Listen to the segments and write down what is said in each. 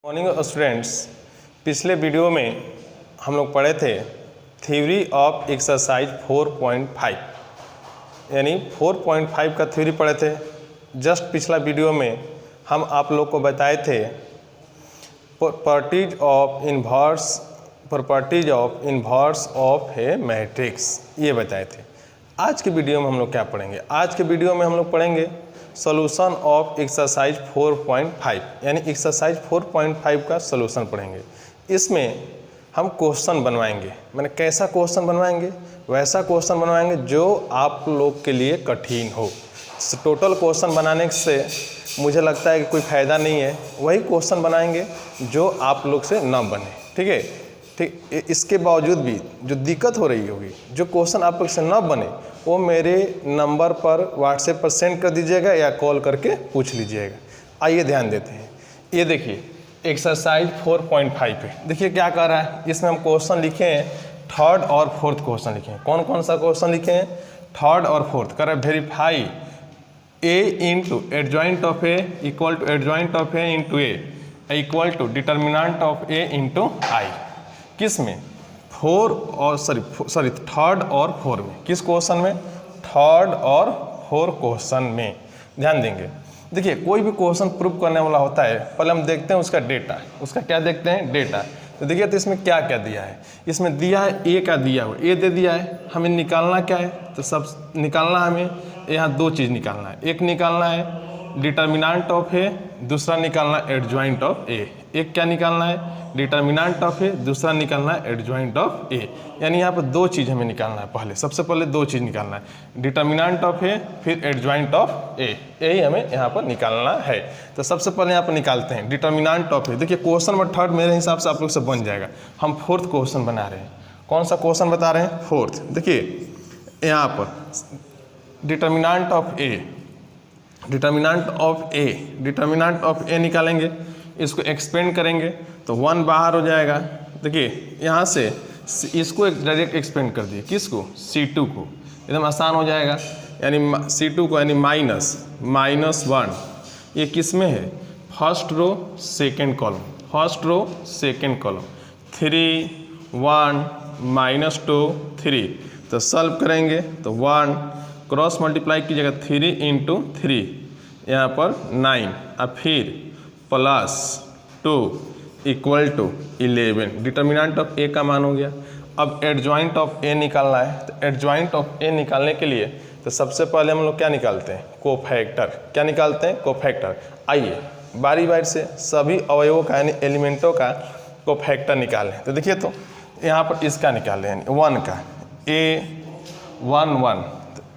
Morning students, पिछले video में हम लोग पढ़े थे थ्योरी ऑफ एक्सरसाइज 4.5 यानी 4.5 का थ्योरी पढ़े थे। जस्ट पिछला वीडियो में हम आप लोग को बताए थे properties of inverse of A matrix, ये बताए थे। आज के वीडियो में हम लोग क्या पढ़ेंगे? आज के वीडियो में हम लोग पढ़ेंगे सॉल्यूशन ऑफ एक्सरसाइज 4.5 यानी एक्सरसाइज 4.5 का सॉल्यूशन पढ़ेंगे। इसमें हम क्वेश्चन बनवाएंगे। मैंने कैसा क्वेश्चन बनवाएंगे? वैसा क्वेश्चन बनवाएंगे जो आप लोग के लिए कठिन हो। टोटल क्वेश्चन बनाने से मुझे लगता है कि कोई फ़ायदा नहीं है। वही क्वेश्चन बनाएंगे जो आप लोग से न बने, ठीक है? ठीक, इसके बावजूद भी जो दिक्कत हो रही होगी, जो क्वेश्चन आप लोग से न बने, वो मेरे नंबर पर व्हाट्सएप पर सेंड कर दीजिएगा या कॉल करके पूछ लीजिएगा। आइए ध्यान देते हैं। ये देखिए एक्सरसाइज 4.5 पे देखिए क्या कर रहा है। इसमें हम क्वेश्चन लिखे हैं, थर्ड और फोर्थ क्वेश्चन लिखे हैं। कौन कौन सा क्वेश्चन लिखे हैं? थर्ड और फोर्थ। कर verify A into adjoint of A equal to adjoint of A into A equal to determinant of A into I. किस में? थर्ड और फोर में। किस क्वेश्चन में? थर्ड और फोर क्वेश्चन में। ध्यान देंगे। देखिए कोई भी क्वेश्चन प्रूव करने वाला होता है, पहले हम देखते हैं उसका डेटा। उसका क्या देखते हैं? डेटा। तो देखिए तो इसमें क्या क्या दिया है। इसमें दिया है ए का दिया हुआ, ए दे दिया है। हमें निकालना क्या है? तो सब निकालना हमें यहाँ दो चीज़ निकालना है। एक निकालना है डिटर्मिनेंट ऑफ ए, दूसरा निकालना है एडजॉइंट ऑफ ए। एक क्या निकालना है? डिटर्मिनेंट ऑफ ए, दूसरा निकालना है एडजॉइंट ऑफ ए। यानी यहाँ पर दो चीज़ हमें निकालना है। पहले सबसे पहले दो चीज़ निकालना है, डिटर्मिनेंट ऑफ ए फिर एडजॉइंट ऑफ ए। यही हमें यहाँ पर निकालना है। तो सबसे पहले यहाँ पर निकालते हैं डिटर्मिनेंट ऑफ ए। देखिए क्वेश्चन नंबर थर्ड मेरे हिसाब से आप लोग से बन जाएगा। हम फोर्थ क्वेश्चन बना रहे हैं। कौन सा क्वेश्चन बता रहे हैं? फोर्थ। देखिए यहाँ पर determinant of A, determinant of A निकालेंगे। इसको एक्सपेंड करेंगे तो 1 बाहर हो जाएगा। देखिए यहाँ से इसको डायरेक्ट एक्सपेंड कर दिए। किसको? C2 को। एकदम आसान हो जाएगा। यानी C2 को यानी -1। ये किस में है? First row second column. First row second column 3 1 -2 3। तो सॉल्व करेंगे तो 1 क्रॉस मल्टीप्लाई कीजिएगा 3 × 3 यहाँ पर 9 और फिर +2 इक्वल टू 11। डिटर्मिनेंट ऑफ ए का मान हो गया। अब एडजॉइंट ऑफ ए निकालना है। तो एडजॉइंट ऑफ ए निकालने के लिए तो सबसे पहले हम लोग क्या निकालते हैं? कोफैक्टर। क्या निकालते हैं? कोफैक्टर। आइए बारी बारी से सभी अवयवों का यानी एलिमेंटों का कोफैक्टर निकालें। तो देखिए तो यहाँ पर इसका निकालें यानी 1 का A11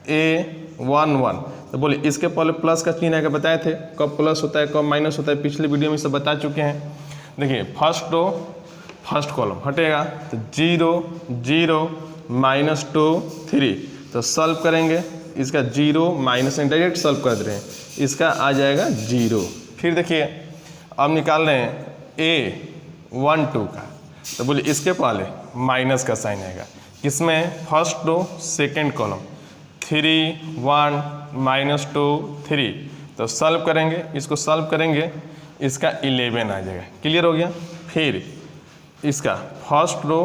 A11। तो बोलिए इसके पहले प्लस का चिन्ह है, बताए थे कब प्लस होता है कब माइनस होता है। पिछले वीडियो में सब बता चुके हैं। देखिए फर्स्ट रो फर्स्ट कॉलम हटेगा तो 0 0 -2 3। तो सॉल्व करेंगे इसका 0 माइनस डायरेक्ट सॉल्व कर दे रहे हैं। इसका आ जाएगा 0। फिर देखिए अब निकाल रहे हैं A12 का। तो बोलिए इसके पहले माइनस का साइन आएगा। किसमें? First row second column 3 1 -2 3। तो सॉल्व करेंगे, इसको सॉल्व करेंगे, इसका 11 आ जाएगा। क्लियर हो गया। फिर इसका फर्स्ट रो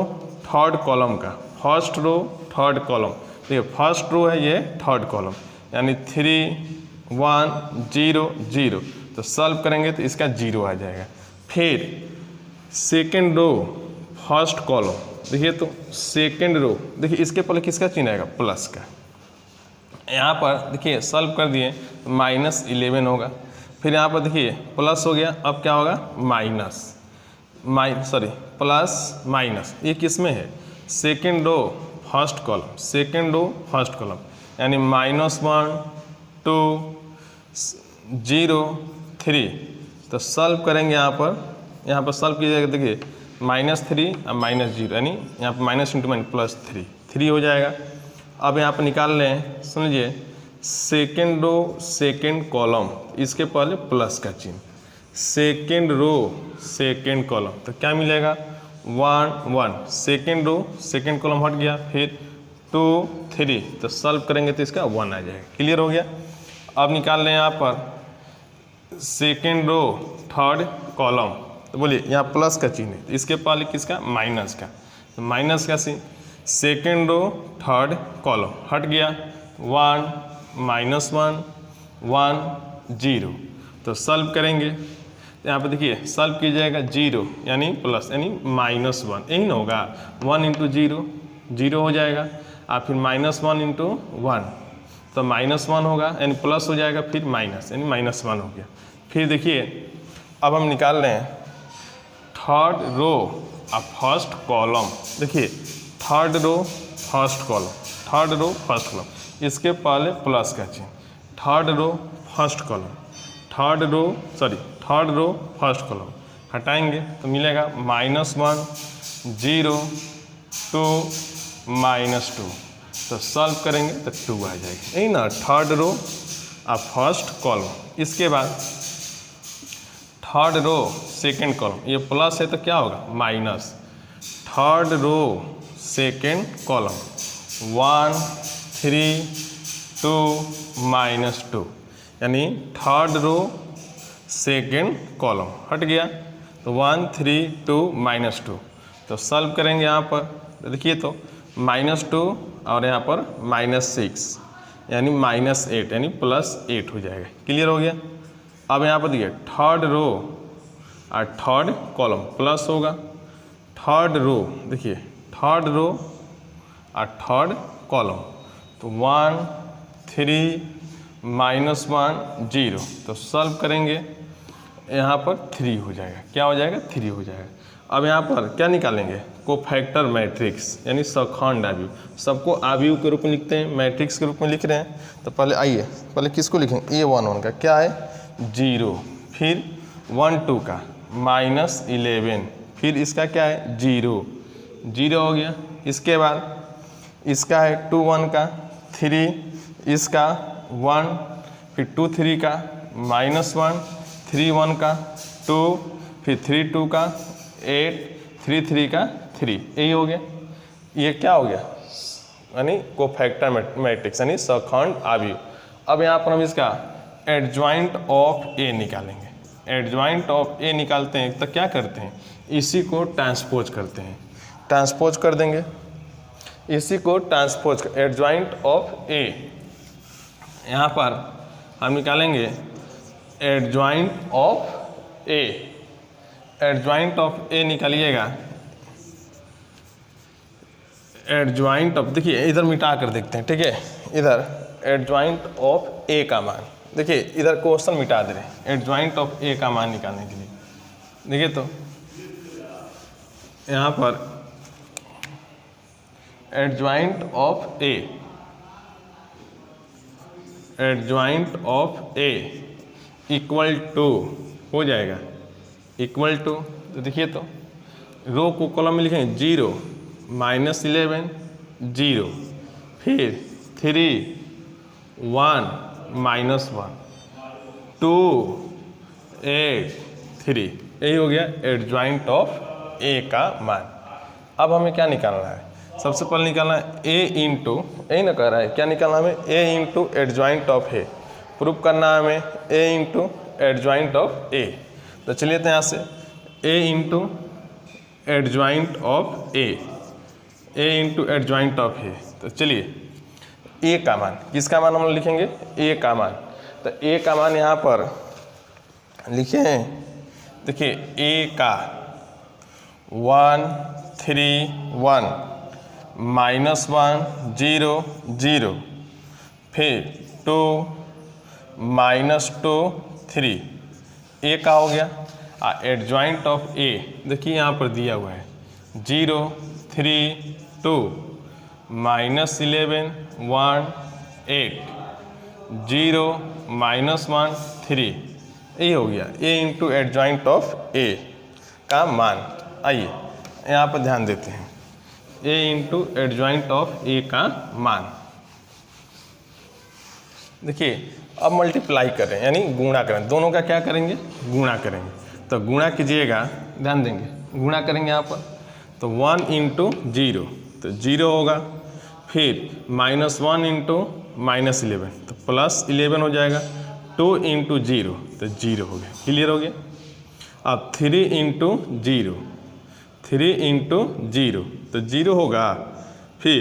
थर्ड कॉलम का, फर्स्ट रो थर्ड कॉलम। देखिए फर्स्ट रो है ये थर्ड कॉलम यानी 3 1 0 0। तो सॉल्व करेंगे तो इसका 0 आ जाएगा। फिर सेकेंड रो फर्स्ट कॉलम। देखिए तो सेकेंड रो, देखिए इसके पहले किसका चिन्ह आएगा? प्लस का। यहाँ पर देखिए सॉल्व कर दिए तो -11 होगा। फिर यहाँ पर देखिए प्लस हो गया। अब क्या होगा? Plus minus. ये किस में है? Second row first column, second row first column यानी -1 2 0 3। तो सॉल्व करेंगे यहाँ पर सॉल्व कीजिएगा। देखिए -3 और -0 यानी यहाँ पर माइनस × +3 हो जाएगा। अब यहाँ पर निकाल लें, सुन लीजिए सेकेंड रो सेकेंड कॉलम, इसके पहले प्लस का चिन्ह, सेकेंड रो सेकेंड कॉलम। तो क्या मिलेगा? 1 1। सेकेंड रो सेकेंड कॉलम हट गया। फिर 2 3। तो सॉल्व करेंगे तो इसका 1 आ जाएगा। क्लियर हो गया। अब निकाल लें यहाँ पर सेकेंड रो थर्ड कॉलम। तो बोलिए यहाँ प्लस का चिन्ह है, तो इसके पहले किसका, माइनस का, तो माइनस का सी, सेकेंड रो थर्ड कॉलम हट गया, 1 -1 1 0, तो सॉल्व करेंगे। यहाँ पे देखिए सॉल्व कीजिएगा 0 यानी प्लस यानी -1, यही ना होगा, 1 × 0 0 हो जाएगा, और फिर -1 × 1 तो -1 होगा यानी प्लस हो जाएगा, फिर माइनस यानी -1 हो गया। फिर देखिए अब हम निकाल रहे हैं थर्ड रो और फर्स्ट कॉलम। देखिए third row first column, third row first column, इसके पहले प्लस का चिन्ह, third row first column, third row first column हटाएंगे तो मिलेगा -1 0 2 -2, तो सॉल्व करेंगे तो 2 आ जाएगी, यही ना थर्ड रो और फर्स्ट कॉलम। इसके बाद थर्ड रो सेकेंड कॉलम, ये प्लस है तो क्या होगा minus, third row second column 1 3 2 -2, यानी थर्ड रो सेकेंड कॉलम हट गया तो 1 3 2 -2, तो सॉल्व करेंगे यहाँ पर, देखिए तो -2 और यहाँ पर -6 यानी -8 यानी +8 हो जाएगा, क्लियर हो गया। अब यहाँ पर देखिए थर्ड रो और थर्ड कॉलम प्लस होगा, थर्ड रो देखिए थर्ड रो और थर्ड कॉलम, तो 1 3 -1 0, तो सॉल्व करेंगे यहाँ पर 3 हो जाएगा, क्या हो जाएगा 3 हो जाएगा। अब यहाँ पर क्या निकालेंगे, कोफैक्टर मैट्रिक्स यानी सखंड आव्यूह, सबको आव्यूह के रूप में लिखते हैं, मैट्रिक्स के रूप में लिख रहे हैं। तो पहले आइए पहले किसको लिखेंगे, A11 का क्या है 0, फिर 1 2 का -11, फिर इसका क्या है 0 0 हो गया। इसके बाद इसका है 2 1 का 3, इसका 1, फिर 2 3 का -1, 3 1 का 2, फिर 3 2 का 8, 3 3 का 3, यही हो गया। ये क्या हो गया यानी कोफैक्टर मैट्रिक्स यानी सखंड आव्यूह। अब यहाँ पर हम इसका एडजॉइंट ऑफ ए निकालेंगे, एडजॉइंट ऑफ ए निकालते हैं तो क्या करते हैं, इसी को ट्रांसपोज करते हैं, ट्रांसपोज कर देंगे, इसी को ट्रांसपोज कर, एडजॉइंट ऑफ ए, यहाँ पर हम निकालेंगे adjoint of A, adjoint of A निकालिएगा, एडजॉइंट ऑफ, देखिए इधर मिटा कर देखते हैं, ठीक है, इधर एडजॉइंट ऑफ ए का मान, देखिए इधर क्वेश्चन मिटा दे रहे हैं, एडजॉइंट ऑफ ए का मान निकालने के लिए। देखिए तो यहाँ पर adjoint of A, adjoint of A equal to हो जाएगा, इक्वल टू, तो देखिए तो रो को कॉलम में लिखेंगे 0 -11 0, फिर 3 1 -1 2 8 3, यही हो गया एडजॉइंट ऑफ ए का मान। अब हमें क्या निकालना है, सबसे पहले निकालना है ए इंटू, यही ना कह रहा है, क्या निकालना है हमें, A into adjoint of A, proof करना है हमें A into adjoint of A. तो चलिए तो यहाँ से A into adjoint of A, A into adjoint of A, तो चलिए ए का मान, किसका मान हम लोग लिखेंगे, ए का मान, तो ए का मान यहाँ पर लिखे हैं, देखिए ए का 1 3 1 -1 0 0, फिर 2 -2 3, ए का हो गया। एडजॉइंट ऑफ ए देखिए यहाँ पर दिया हुआ है 0 3 2 -11 1 8 0 -1 3, यही हो गया ए इंटू एडजॉइंट ऑफ ए का मान। आइए यहाँ पर ध्यान देते हैं, ए इंटू एडजॉइंट ऑफ ए का मान, देखिए अब मल्टीप्लाई कर रहे हैं यानी गुणा करें, दोनों का क्या करेंगे, गुणा करेंगे, तो गुणा कीजिएगा, ध्यान देंगे, गुणा करेंगे यहाँ पर, तो 1 × 0 तो 0 होगा, फिर -1 × -11 तो +11 हो जाएगा, 2 × 0 तो 0 हो गया, क्लियर हो गया। अब 3 इंटू 0, 3 इंटू 0 तो 0 होगा, फिर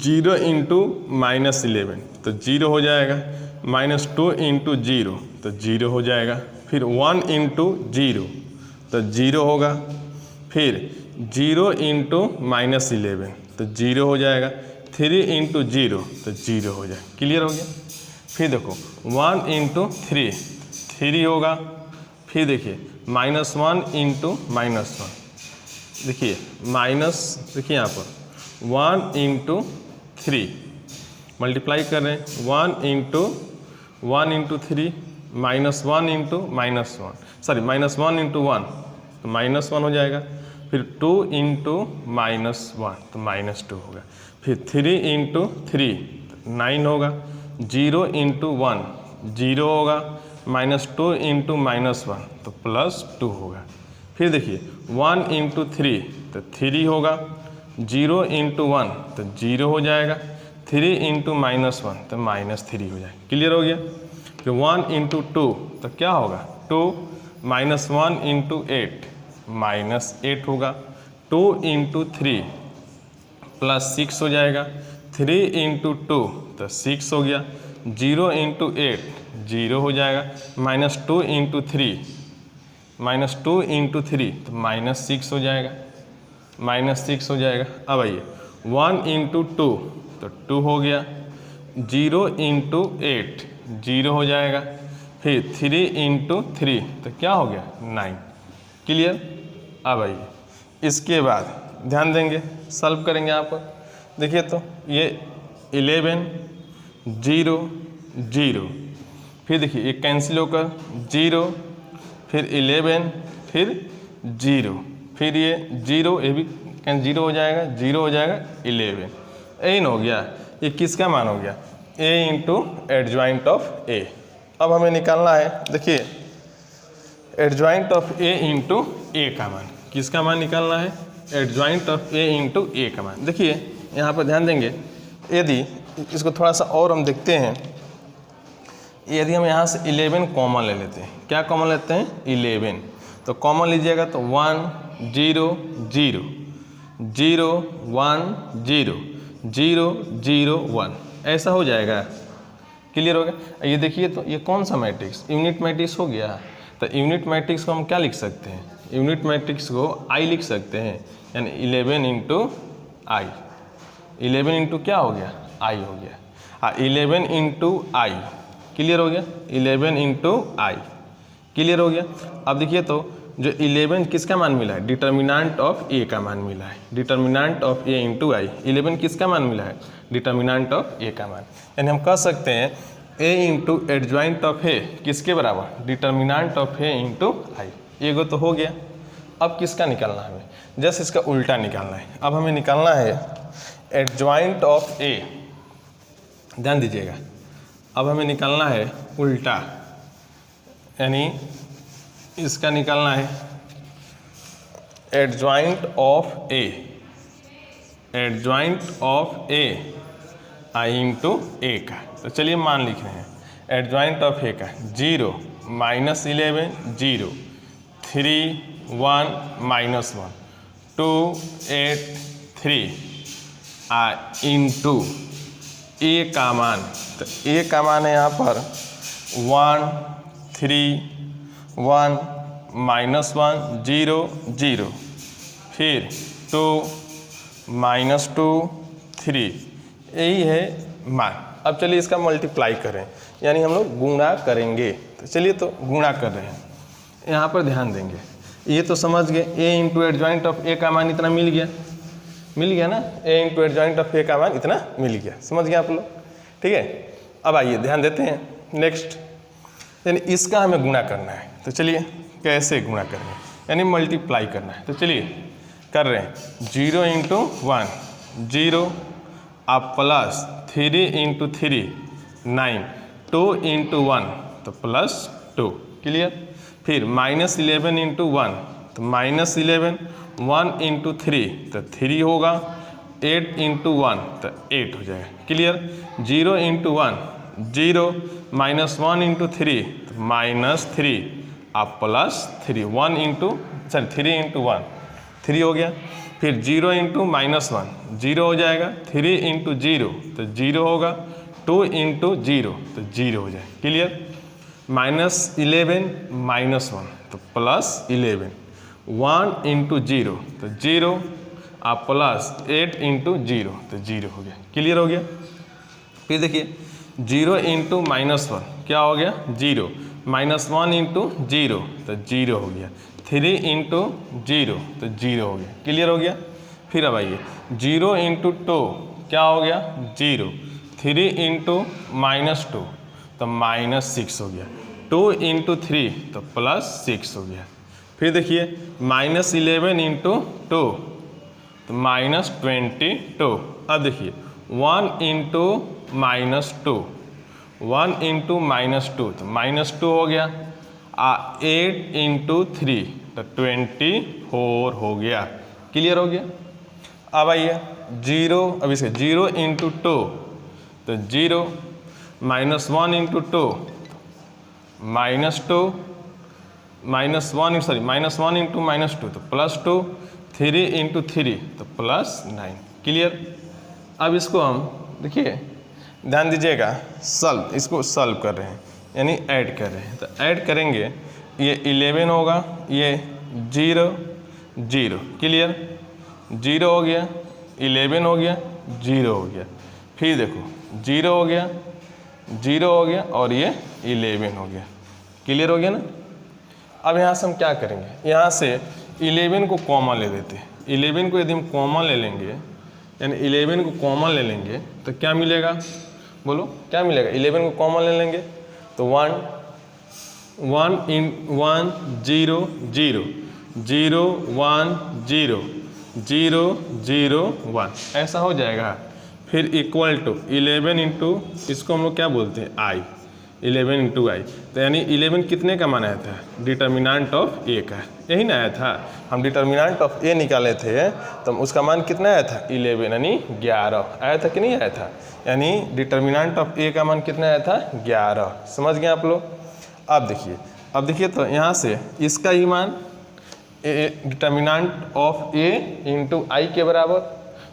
0 इंटू -11 तो 0 हो जाएगा, -2 इंटू 0 तो 0 हो जाएगा, फिर 1 इंटू 0 तो 0 होगा, फिर 0 इंटू -11 तो 0 हो जाएगा, 3 इंटू 0 तो 0 हो जाएगा। क्लियर हो गया। फिर देखो 1 इंटू 3, 3 होगा, फिर देखिए -1 इंटू -1, देखिए देखिए यहाँ पर 1 इंटू 3 मल्टीप्लाई कर रहे हैं, 1 इंटू 3 -1 इंटू -1, सॉरी -1 इंटू 1 तो -1 हो जाएगा, फिर 2 इंटू -1 तो -2 होगा, फिर 3 इंटू 3 9 होगा, 0 इंटू 1 0 होगा, -2 इंटू -1 तो +2 होगा, फिर देखिए 1 इंटू 3 तो 3 होगा, 0 इंटू 1 तो 0 हो जाएगा, 3 इंटू -1 तो -3 हो जाएगा। क्लियर हो गया। फिर 1 इंटू 2 तो क्या होगा, 2 -1 इंटू 8 -8 होगा, 2 इंटू 3 +6 हो जाएगा, 3 इंटू 2 तो 6 हो गया, 0 इंटू 8 0 हो जाएगा, -2 इंटू 3 -2 इंटू 3 तो -6 हो जाएगा, -6 हो जाएगा। अब आइए 1 इंटू 2 तो 2 हो गया, 0 इंटू 8 0 हो जाएगा, फिर 3 इंटू 3 तो क्या हो गया 9। क्लियर। अब आइए इसके बाद ध्यान देंगे, सॉल्व करेंगे यहाँ पर। देखिए तो ये 11 0 0, फिर देखिए ये कैंसिल होकर 0, फिर 11, फिर 0, फिर ये 0, ये भी 0 हो जाएगा, 0 हो जाएगा 11, एन हो गया। ये किसका मान हो गया, a into adjoint of a। अब हमें निकालना है, देखिए adjoint of a into a का मान, किसका मान निकालना है, adjoint of a into a का मान। देखिए यहाँ पर ध्यान देंगे, यदि इसको थोड़ा सा और हम देखते हैं, यदि हम यहाँ से 11 कॉमन ले लेते हैं, क्या कॉमन लेते हैं 11, तो कॉमन लीजिएगा तो 1 0 0 0 1 0 0 0 1 ऐसा हो जाएगा। क्लियर हो गया। ये देखिए तो ये कौन सा मैट्रिक्स, यूनिट मैट्रिक्स हो गया। तो यूनिट मैट्रिक्स को हम क्या लिख सकते हैं, यूनिट मैट्रिक्स को आई लिख सकते हैं, यानी 11 इंटू आई, 11 इंटू क्या हो गया आई हो गया, 11 इंटू आई। क्लियर हो गया, 11 इंटू आई। क्लियर हो गया। अब देखिए तो जो 11 किसका मान मिला है, डिटर्मिनेंट ऑफ ए का मान मिला है, डिटर्मिनेंट ऑफ ए इंटू आई। 11 किसका मान मिला है, डिटर्मिनेंट ऑफ ए का मान। यानी हम कह सकते हैं ए इंटू एडजॉइंट ऑफ ए किसके बराबर, डिटर्मिनेंट ऑफ ए इंटू आई। एगो तो हो गया। अब किसका निकालना है हमें, जस्ट इसका उल्टा निकालना है। अब हमें निकालना है एडजॉइंट ऑफ ए, ध्यान दीजिएगा। अब हमें निकालना है उल्टा, यानी इसका निकालना है adjoint of A, adjoint of A I into A का। तो चलिए मान लिख रहे हैं एडजॉइंट ऑफ ए का 0 -11 0 3 1 -1 2 8 3 इंटू ए का मान। तो ए का मान है यहाँ पर 1 3 1 -1 0 0, फिर 2 -2 3, यही है मान। अब चलिए इसका मल्टीप्लाई करें, यानी हम लोग गुणा करेंगे। तो चलिए तो गुणा कर रहे हैं, यहाँ पर ध्यान देंगे। ये तो समझ गए ए इंटू एडजॉइंट ऑफ ए का मान इतना मिल गया ना, ए इंटू एडजॉइंट ऑफ ए का मान इतना मिल गया, समझ गए आप लोग। ठीक है। अब आइए ध्यान देते हैं नेक्स्ट, यानी इसका हमें गुणा करना है। तो चलिए कैसे गुणा करेंगे, यानी मल्टीप्लाई करना है। तो चलिए कर रहे हैं 0 इंटू 1 0, आप प्लस 3 इंटू 3 9, 2 इंटू 1 तो +2। क्लियर। फिर -11 इंटू 1 तो -11, 1 इंटू 3 तो 3 होगा, 8 इंटू 1 तो 8 हो जाएगा। क्लियर। 0 इंटू 1 0, -1 इंटू 3 तो -3, आप प्लस 3, 1 इंटू 3 इंटू 1 3 हो गया। फिर 0 इंटू -1 0 हो जाएगा, 3 इंटू 0 तो 0 होगा, 2 इंटू 0 तो 0 हो जाएगा। क्लियर। -11 -1 तो +11, 1 इंटू 0 तो 0, आप प्लस 8 इंटू 0 तो 0 हो गया। क्लियर हो गया। फिर देखिए 0 इंटू -1 क्या हो गया 0, -1 इंटू 0 तो 0 हो गया, 3 इंटू 0 तो 0 हो गया। क्लियर हो गया। फिर अब आइए 0 इंटू 2 क्या हो गया 0, 3 इंटू -2 तो -6 हो गया, 2 इंटू 3 तो +6 हो गया। फिर देखिए -11 इंटू 2 तो -22। अब देखिए 1 इंटू -2, 1 इंटू -2 तो -2 हो गया, 8 इंटू 3 तो 24 हो गया। क्लियर हो गया। अब आइए 0, अब इसके 0 इंटू 2 तो 0, -1 इंटू 2 -2, -1 इंटू -2 तो +2, 3 इंटू 3 तो +9। क्लियर। अब इसको हम देखिए ध्यान दीजिएगा, सॉल्व, इसको सॉल्व कर रहे हैं यानी ऐड कर रहे हैं। तो ऐड करेंगे ये 11 होगा, ये 0 0। क्लियर। 0 हो गया, 11 हो गया, 0 हो गया। फिर देखो 0 हो गया, 0 हो गया और ये 11 हो गया। क्लियर हो गया ना। अब यहाँ से हम क्या करेंगे, यहाँ से 11 को कॉमन ले लेते हैं। 11 को यदि हम कॉमन ले लेंगे, यानी 11 को कॉमन ले लेंगे तो क्या मिलेगा, बोलो क्या मिलेगा। 11 को कॉमन ले लेंगे तो 1 1 0 0 0 1 0 0 0 1 ऐसा हो जाएगा। फिर इक्वल टू 11 इंटू, इसको हम लोग क्या बोलते हैं आई, 11 इंटू आई। तो यानी 11 कितने का मान आया था, डिटर्मिनेंट ऑफ ए का, यही ना आया था। हम डिटर्मिनेंट ऑफ ए निकाले थे तो उसका मान कितना आया था 11 यानी 11 आया था कि नहीं आया था। यानी डिटर्मिनेंट ऑफ ए का मान कितना आया था 11। समझ गए आप लोग। अब देखिए तो यहाँ से इसका ही मान डिटर्मिनेंट ऑफ ए इंटू आई के बराबर,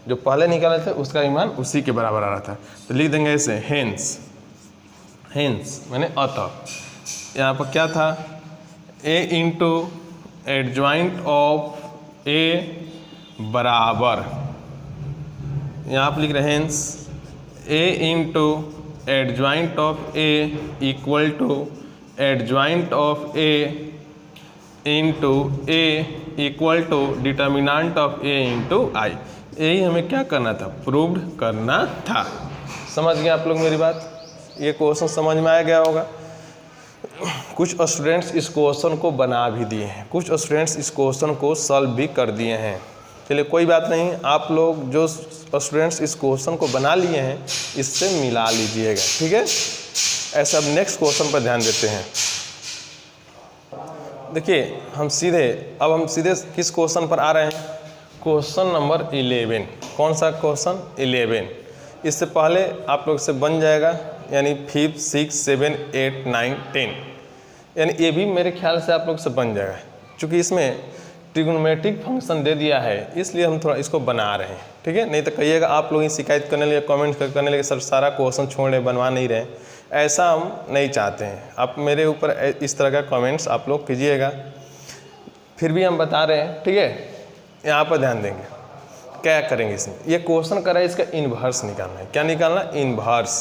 जो पहले निकाले थे उसका ही मान उसी के बराबर आ रहा था। तो लिख देंगे ऐसे हेंस मैंने अतः, यहाँ पर क्या था A into adjoint of A बराबर, यहाँ पर लिख रहे हैं hence A into adjoint of A equal to adjoint of A into A equal to determinant of A into I. यही हमें क्या करना था, प्रूव्ड करना था। समझ गए आप लोग मेरी बात। ये क्वेश्चन समझ में आ गया होगा। कुछ स्टूडेंट्स इस क्वेश्चन को बना भी दिए हैं, कुछ स्टूडेंट्स इस क्वेश्चन को सॉल्व भी कर दिए हैं। चलिए कोई बात नहीं, आप लोग जो स्टूडेंट्स इस क्वेश्चन को बना लिए हैं इससे मिला लीजिएगा, ठीक है। ऐसा अब नेक्स्ट क्वेश्चन पर ध्यान देते हैं। देखिए हम सीधे किस क्वेश्चन पर आ रहे हैं, क्वेश्चन नंबर 11। कौन सा क्वेश्चन 11। इससे पहले आप लोग से बन जाएगा यानी 5 6 7 8 9 10, यानी ये भी मेरे ख्याल से आप लोग से बन जाएगा। क्योंकि इसमें ट्रिग्नोमेट्रिक फंक्शन दे दिया है इसलिए हम थोड़ा इसको बना रहे हैं, ठीक है। नहीं तो कहिएगा आप लोग शिकायत करने लगे, कमेंट करने लगे सर सारा क्वेश्चन छोड़ रहे, बनवा नहीं रहे। ऐसा हम नहीं चाहते हैं। आप मेरे ऊपर इस तरह का कमेंट्स आप लोग कीजिएगा, फिर भी हम बता रहे हैं, ठीक है। यहाँ पर ध्यान देंगे क्या करेंगे इसमें, ये क्वेश्चन कर रहा है इसका इन्वर्स निकालना है। क्या निकालना, इन्वर्स।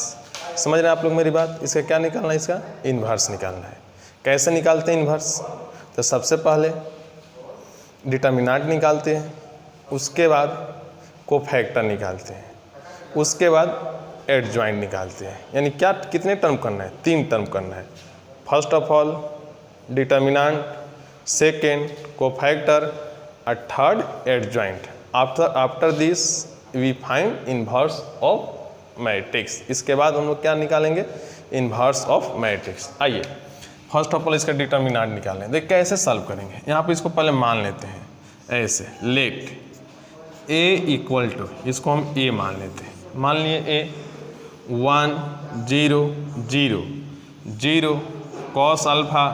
समझ रहे हैं आप लोग मेरी बात। इसका क्या निकालना है, इसका इन्वर्स निकालना है। कैसे निकालते हैं इन्वर्स, तो सबसे पहले डिटर्मिनेंट निकालते हैं, उसके बाद कोफैक्टर निकालते हैं, उसके बाद एडजॉइंट निकालते हैं। यानी क्या कितने टर्म करना है, 3 टर्म करना है। First of all determinant, second cofactor और third adjoint. After this we find inverse of matrix. इसके बाद हम लोग क्या निकालेंगे, इन्वर्स ऑफ मैट्रिक्स। आइए फर्स्ट ऑफ ऑल इसका डिटर्मिनेंट निकालें। देख कैसे सॉल्व करेंगे। यहाँ पे इसको पहले मान लेते हैं ऐसे, लेट ए इक्वल टू, इसको हम ए मान लेते हैं। मान लिए A 1 0 0 0 cos alpha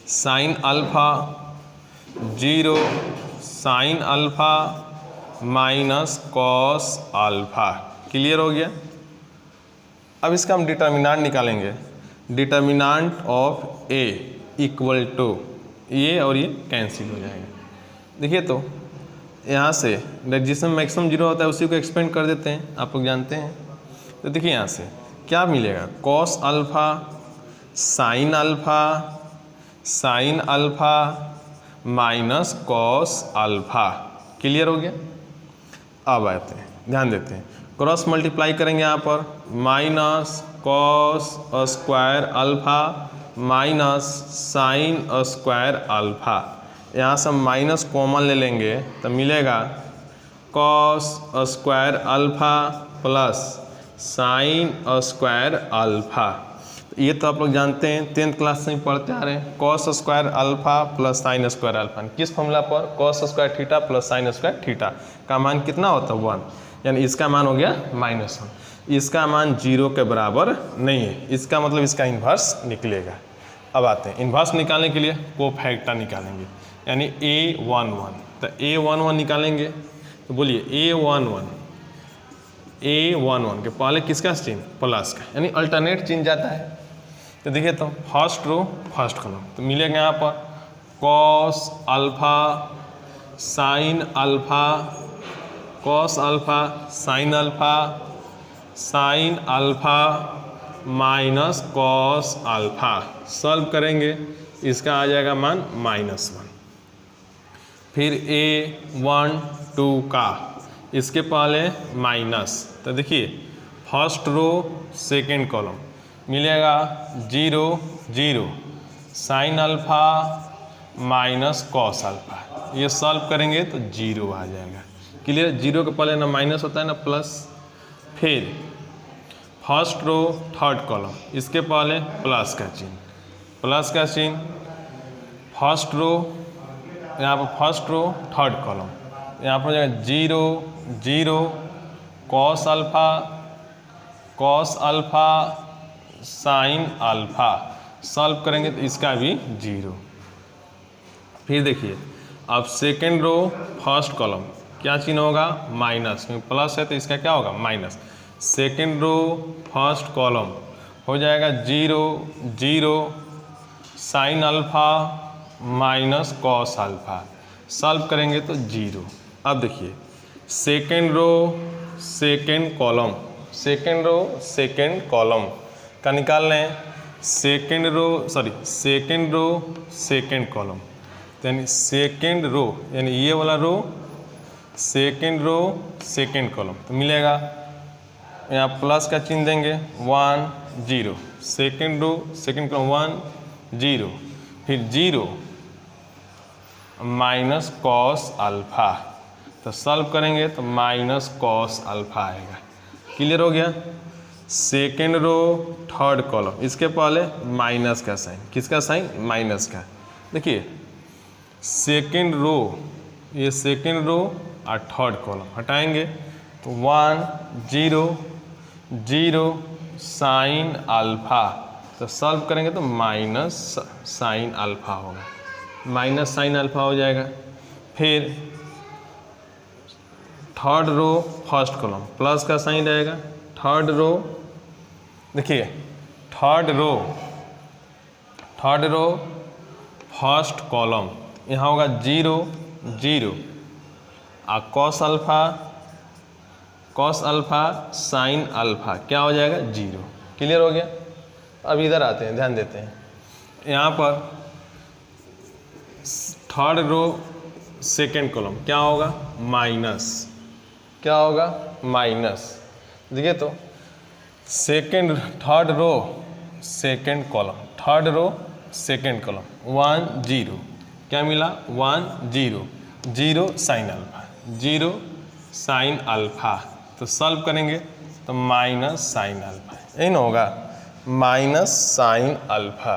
sine alpha 0 sine alpha minus cos alpha. Clear हो गया। अब इसका हम डिटर्मिनांट निकालेंगे। Determinant of A equal to ये और ये कैंसिल हो जाएगा। देखिए तो यहाँ से जिसमें मैक्सिमम 0 होता है उसी को एक्सपेंड कर देते हैं, आप लोग जानते हैं। तो देखिए यहाँ से क्या मिलेगा, cos alpha sine alpha minus cos alpha. Clear हो गया। अब आते हैं, ध्यान देते हैं, क्रॉस मल्टीप्लाई करेंगे यहाँ पर, minus cos square alpha minus sine square alpha. यहाँ से हम माइनस कॉमन ले लेंगे तो मिलेगा cos square alpha plus sine square alpha. ये तो आप लोग जानते हैं, 10th क्लास से ही पढ़ते आ रहे हैं। Cos square alpha plus sine square alpha किस फॉर्मूला पर, cos square theta plus sine square theta का मान कितना होता है 1, यानी इसका मान हो गया -1। इसका मान 0 के बराबर नहीं है, इसका मतलब इसका इन्वर्स निकलेगा। अब आते हैं इन्वर्स निकालने के लिए कोफैक्टर निकालेंगे, यानी A11। तो A11 निकालेंगे तो बोलिए A11 के पहले किसका चिन्ह, प्लस का, यानी अल्टरनेट चिन्ह जाता है। तो देखिए तो फर्स्ट रो फर्स्ट कॉलम, तो मिलेगा यहाँ पर cos alpha sine alpha cos alpha sine alpha minus cos alpha. Solve करेंगे इसका आ जाएगा मान -1। फिर A12 का इसके पहले माइनस, तो देखिए फर्स्ट रो सेकेंड कॉलम मिलेगा 0 0 sine alpha minus cos alpha. ये सॉल्व करेंगे तो 0 आ जाएगा। क्लियर। 0 के पहले ना माइनस होता है ना प्लस। फिर फर्स्ट रो थर्ड कॉलम, इसके पहले प्लस का चिन्ह, फर्स्ट रो यहाँ पर फर्स्ट रो थर्ड कॉलम, यहाँ पर हो जाएगा 0 0 cos alpha sine alpha. Solve करेंगे तो इसका भी 0। फिर देखिए अब सेकेंड रो फर्स्ट कॉलम क्या चिन्ह होगा, माइनस, क्योंकि प्लस है तो इसका क्या होगा minus. Second row first column हो जाएगा 0 0 sine alpha minus cos alpha. Solve करेंगे तो 0। अब देखिए सेकेंड रो सेकेंड कॉलम का निकाल लें, सेकेंड रो सेकेंड कॉलम, यानी सेकेंड रो यानी ये वाला row second row second column, तो मिलेगा यहाँ प्लस का चिन्ह देंगे 1 0 सेकेंड रो सेकेंड कॉलम 1 0 फिर 0 माइनस कॉस अल्फा। तो सॉल्व करेंगे तो माइनस कॉस अल्फा आएगा। क्लियर हो गया। सेकेंड रो थर्ड कॉलम, इसके पहले माइनस का साइन, किसका साइन, माइनस का। देखिए सेकेंड रो, ये सेकेंड रो और थर्ड कॉलम हटाएंगे तो 1 0 0 साइन अल्फा। तो सॉल्व करेंगे तो माइनस साइन अल्फा होगा, माइनस साइन अल्फा हो जाएगा। फिर third row first column plus का साइन रहेगा। थर्ड रो देखिए थर्ड रो फर्स्ट कॉलम यहाँ होगा 0 0 और कॉस अल्फा साइन अल्फा क्या हो जाएगा 0। क्लियर हो गया। अब इधर आते हैं, ध्यान देते हैं, यहाँ पर थर्ड रो सेकेंड कॉलम क्या होगा माइनस, क्या होगा माइनस। देखिए तो थर्ड रो सेकेंड कॉलम 1 0 क्या मिला 1 0 0 साइन अल्फा। तो सॉल्व करेंगे तो माइनस साइन अल्फा, यही ना होगा माइनस साइन अल्फा।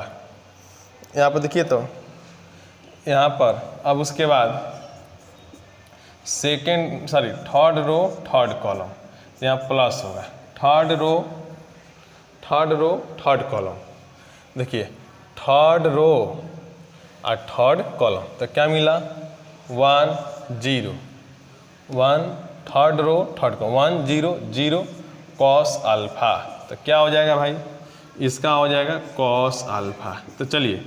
यहाँ पर देखिए तो यहाँ पर अब उसके बाद थर्ड रो थर्ड कॉलम, यहाँ प्लस होगा। थर्ड रो थर्ड कॉलम, देखिए थर्ड रो और थर्ड कॉलम, तो क्या मिला 1 0 1 third row third column 1 0 0 cos alpha, तो क्या हो जाएगा भाई, इसका हो जाएगा कॉस अल्फा। तो चलिए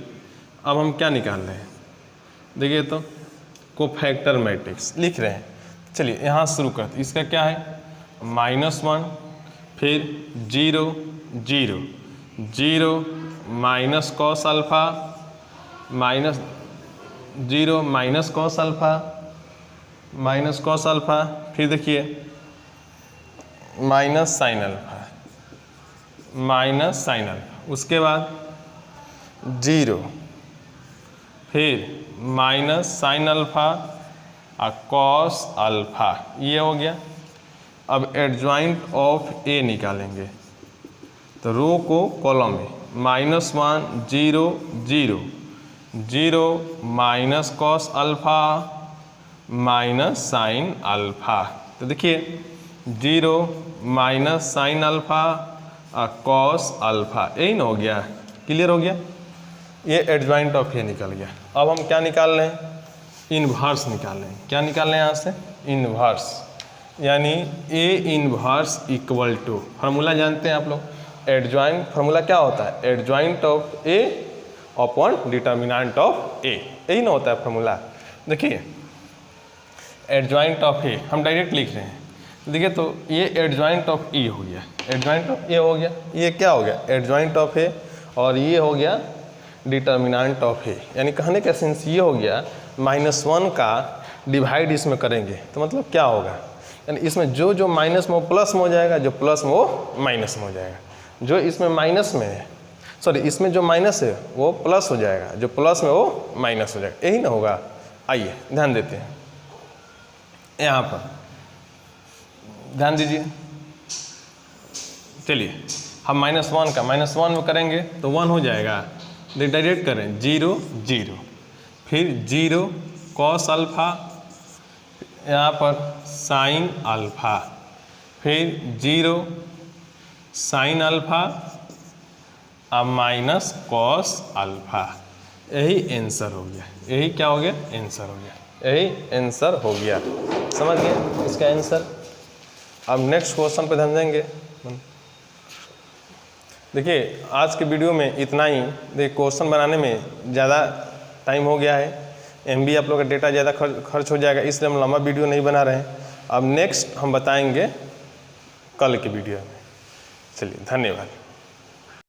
अब हम क्या निकाल रहे हैं, देखिए तो कोफैक्टर मैट्रिक्स लिख रहे हैं। चलिए यहाँ शुरू करते, इसका क्या है -1 फिर 0 0 0 minus cos alpha -0 minus cos alpha फिर देखिए माइनस साइन अल्फा उसके बाद 0 फिर माइनस साइन अल्फा और कॉस अल्फा, ये हो गया। अब एडजॉइंट ऑफ ए निकालेंगे, तो रो को कॉलम में -1 0 0 0 minus cos alpha minus sine alpha, तो देखिए 0 माइनस साइन अल्फा और कॉस अल्फा, यही ना हो गया, क्लियर हो गया। ये एडजॉइंट ऑफ ए निकल गया। अब हम क्या निकाल रहे हैं, इन्वर्स निकाल रहे हैं। क्या निकाल रहे हैं यहाँ से, इन्वर्स, यानी A inverse equal to, formula जानते हैं आप लोग, एडजॉइंट फार्मूला क्या होता है, adjoint of A upon determinant of A, यही ना होता है फार्मूला। देखिए एडजॉइंट ऑफ ए हम डायरेक्ट लिख रहे हैं, देखिए तो ये एडजॉइंट ऑफ ए हो गया, एडजॉइंट ऑफ ए हो गया, ये क्या हो गया एडजॉइंट ऑफ ए, और ये हो गया डिटर्मिनेंट ऑफ ए, यानी कहने का सेंस ये हो गया -1 का डिवाइड इसमें करेंगे तो मतलब क्या होगा, यानी इसमें जो जो माइनस में वो प्लस में हो जाएगा, जो प्लस में वो माइनस में हो जाएगा, जो इसमें माइनस में है, सॉरी इसमें जो माइनस है वो प्लस हो जाएगा, जो प्लस में वो माइनस हो जाएगा, यही ना होगा। आइए ध्यान देते हैं, यहाँ पर ध्यान दीजिए। चलिए हम -1 का -1 में करेंगे तो 1 हो जाएगा, डायरेक्ट करें 0 0 फिर 0 कॉस अल्फा, यहाँ पर साइन अल्फा, फिर 0 साइन अल्फा और माइनस कॉस अल्फा, यही आंसर हो गया। यही क्या हो गया, आंसर हो गया, यही आंसर हो गया। समझ गए इसका आंसर। अब नेक्स्ट क्वेश्चन पे ध्यान देंगे। देखिए आज के वीडियो में इतना ही। देखिए क्वेश्चन बनाने में ज़्यादा टाइम हो गया है, MB आप लोग का डेटा ज़्यादा खर्च हो जाएगा, इसलिए हम लंबा वीडियो नहीं बना रहे हैं। अब नेक्स्ट हम बताएंगे कल के वीडियो में। चलिए धन्यवाद।